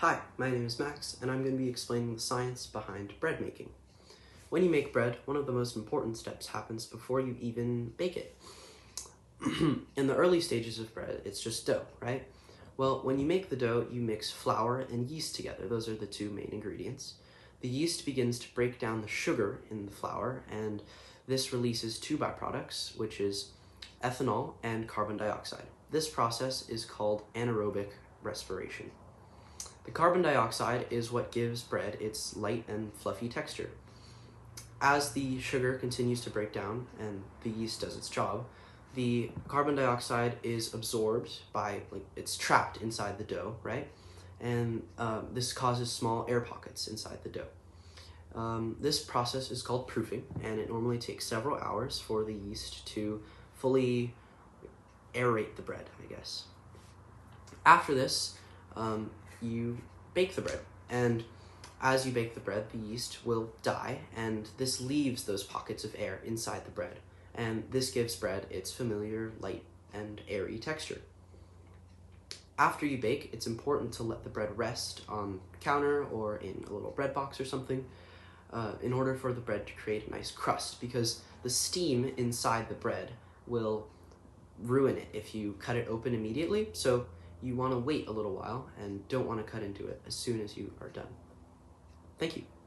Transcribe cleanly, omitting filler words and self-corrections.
Hi, my name is Max, and I'm going to be explaining the science behind bread making. When you make bread, one of the most important steps happens before you even bake it. In the early stages of bread, it's just dough, right? Well, when you make the dough, you mix flour and yeast together. Those are the two main ingredients. The yeast begins to break down the sugar in the flour, and this releases two byproducts, which is ethanol and carbon dioxide. This process is called anaerobic respiration. The carbon dioxide is what gives bread its light and fluffy texture. As the sugar continues to break down and the yeast does its job, the carbon dioxide is absorbed it's trapped inside the dough, right? And this causes small air pockets inside the dough. This process is called proofing, and it normally takes several hours for the yeast to fully aerate the bread, I guess. After this, you bake the bread, and as you bake the bread, the yeast will die, and this leaves those pockets of air inside the bread, and this gives bread its familiar light and airy texture. After you bake, it's important to let the bread rest on the counter or in a little bread box or something in order for the bread to create a nice crust, because the steam inside the bread will ruin it if you cut it open immediately. So you want to wait a little while and don't want to cut into it as soon as you are done. Thank you.